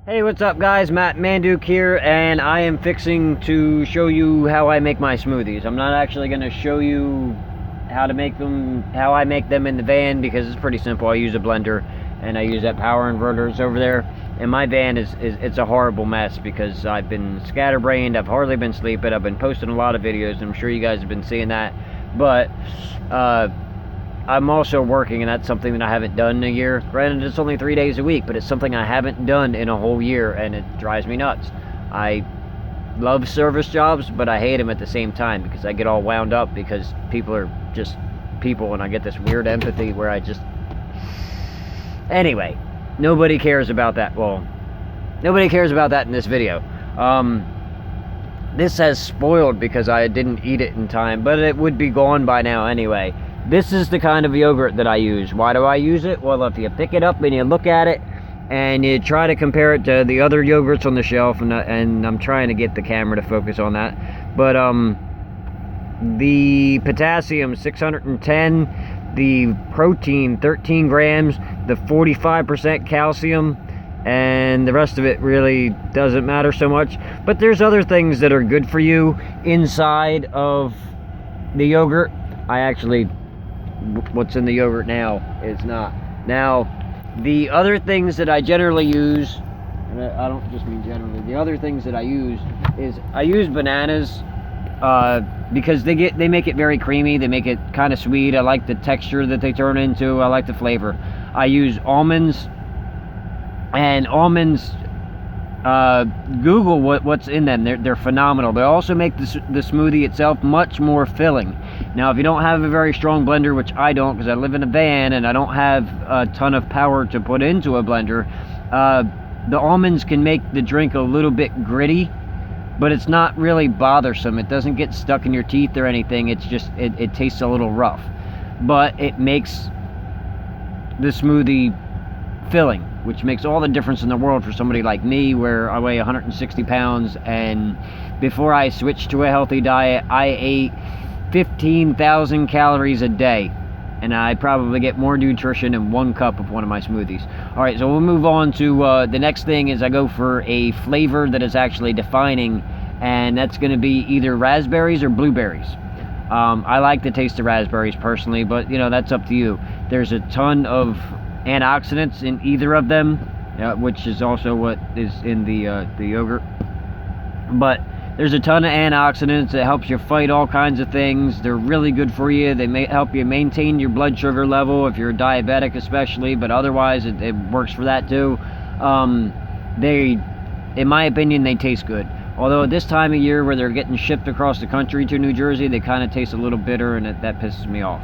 Hey, what's up guys? Manduke here, and I am fixing to show you how I make my smoothies. I'm not actually going to show you how I make them in the van, because it's pretty simple. I use a blender and I use that power inverters over there. And my van it's a horrible mess because I've been scatterbrained, I've hardly been sleeping, I've been posting a lot of videos, and I'm sure you guys have been seeing that. But I'm also working, and that's something that I haven't done in a year. Granted, it's only 3 days a week, but it's something I haven't done in a whole year, and it drives me nuts. I love service jobs, but I hate them at the same time because I get all wound up because people are just people, and I get this weird empathy where I just... Anyway, nobody cares about that. Well, nobody cares about that in this video. This has spoiled because I didn't eat it in time, but it would be gone by now anyway. This is the kind of yogurt that I use. Why do I use it? Well, if you pick it up and you look at it and you try to compare it to the other yogurts on the shelf, and I'm trying to get the camera to focus on that, but the potassium 610, the protein 13 grams, the 45% calcium, and the rest of it really doesn't matter so much. But there's other things that are good for you inside of the yogurt. What's in the yogurt now is not. Now, the other things that I generally use, and I don't just mean generally, the other things that I use is I use bananas because they make it very creamy. They make it kind of sweet. I like the texture that they turn into. I like the flavor. I use almonds, and almonds, Google what's in them. They're phenomenal. They also make the smoothie itself much more filling. Now, if you don't have a very strong blender, which I don't because I live in a van and I don't have a ton of power to put into a blender, the almonds can make the drink a little bit gritty, but it's not really bothersome. It doesn't get stuck in your teeth or anything. It's just, it tastes a little rough, but it makes the smoothie filling, which makes all the difference in the world for somebody like me, where I weigh 160 pounds, and before I switched to a healthy diet, I ate 15,000 calories a day, and I probably get more nutrition in 1 cup of one of my smoothies. Alright, so we'll move on to the next thing. Is I go for a flavor that is actually defining, and that's going to be either raspberries or blueberries. I like the taste of raspberries personally, but you know, that's up to you. There's a ton of antioxidants in either of them, which is also what is in the yogurt. But there's a ton of antioxidants that helps you fight all kinds of things. They're really good for you. They may help you maintain your blood sugar level if you're diabetic especially, but otherwise it works for that too. In my opinion, they taste good. Although at this time of year where they're getting shipped across the country to New Jersey, they kind of taste a little bitter, and that pisses me off.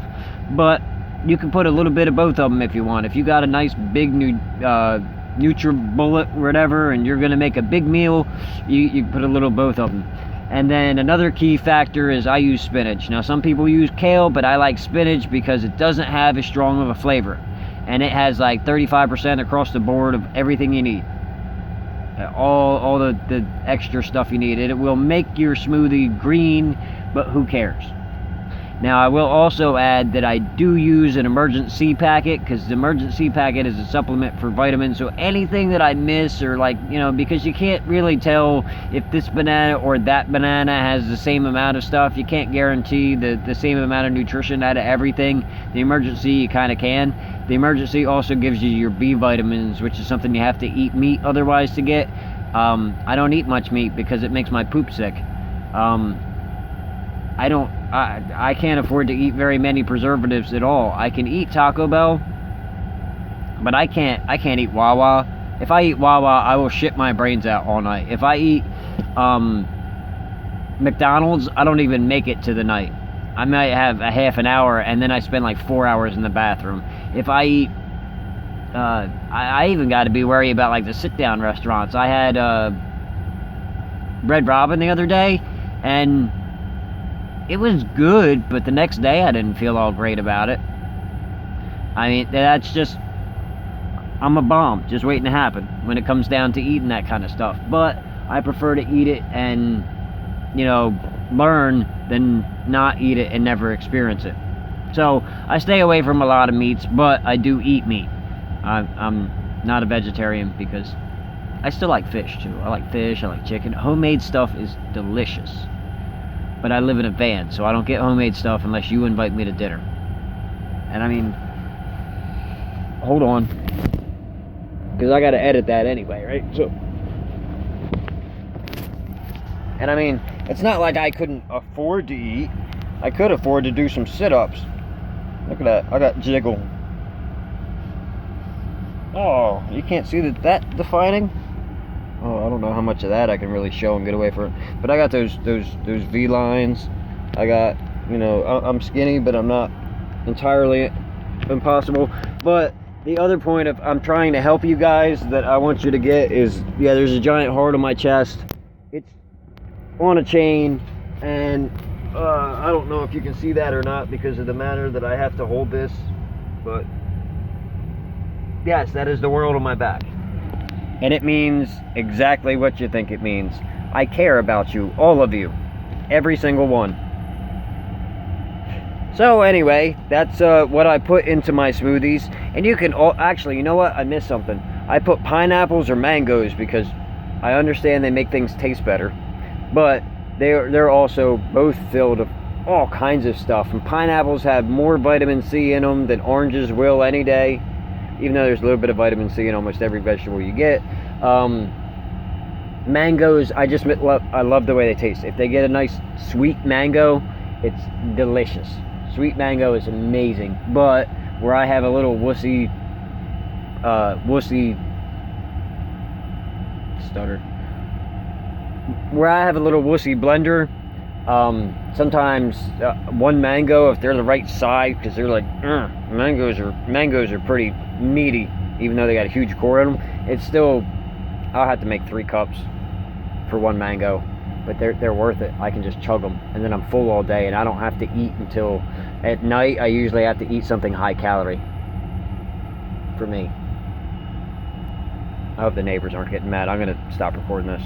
But you can put a little bit of both of them if you want. If you got a nice big NutriBullet or whatever, and you're gonna make a big meal, you can put a little both of them. And then another key factor is I use spinach. Now, some people use kale, but I like spinach because it doesn't have as strong of a flavor, and it has like 35% across the board of everything you need. All the extra stuff you need. It will make your smoothie green, but who cares? Now, I will also add that I do use an emergency packet, because the emergency packet is a supplement for vitamins. So anything that I miss, or like, you know, because you can't really tell if this banana or that banana has the same amount of stuff. You can't guarantee the same amount of nutrition out of everything. The emergency, you kind of can. The emergency also gives you your B vitamins, which is something you have to eat meat otherwise to get. I don't eat much meat because it makes my poop sick. I can't afford to eat very many preservatives at all. I can eat Taco Bell, but I can't eat Wawa. If I eat Wawa, I will shit my brains out all night. If I eat McDonald's, I don't even make it to the night. I might have a half an hour, and then I spend like 4 hours in the bathroom. If I eat I even got to be worried about like the sit-down restaurants. I had Red Robin the other day, and it was good, but the next day I didn't feel all great about it. I mean, that's just, I'm a bomb, just waiting to happen when it comes down to eating that kind of stuff. But I prefer to eat it and, you know, learn than not eat it and never experience it. So I stay away from a lot of meats, but I do eat meat. I'm not a vegetarian because I still like fish too. I like fish, I like chicken. Homemade stuff is delicious. But I live in a van, so I don't get homemade stuff unless you invite me to dinner. And I mean, hold on, because I gotta edit that anyway, right? So, and I mean, it's not like I couldn't afford to eat. I could afford to do some sit-ups. Look at that, I got jiggle. Oh, you can't see that defining? Oh, I don't know how much of that I can really show and get away from it. But I got those V lines. I got, you know, I'm skinny, but I'm not entirely impossible. But the other point of I'm trying to help you guys that I want you to get is, yeah, there's a giant heart on my chest. It's on a chain, and I don't know if you can see that or not because of the manner that I have to hold this, but yes, that is the world on my back. And it means exactly what you think it means. I care about you, all of you, every single one. So anyway, that's what I put into my smoothies. And you can actually, you know what? I missed something. I put pineapples or mangoes because I understand they make things taste better. But they're also both filled with all kinds of stuff. And pineapples have more vitamin C in them than oranges will any day. Even though there's a little bit of vitamin C in almost every vegetable you get. Mangoes, I love the way they taste. If they get a nice sweet mango, it's delicious. Sweet mango is amazing. But where I have a little wussy where I have a little wussy blender, sometimes one mango, if they're the right size, because they're like mangoes are pretty meaty, even though they got a huge core in them. It's still, I'll have to make 3 cups for one mango, but they're worth it. I can just chug them, and then I'm full all day, and I don't have to eat until at night. I usually have to eat something high calorie for me. I hope the neighbors aren't getting mad. I'm gonna stop recording this.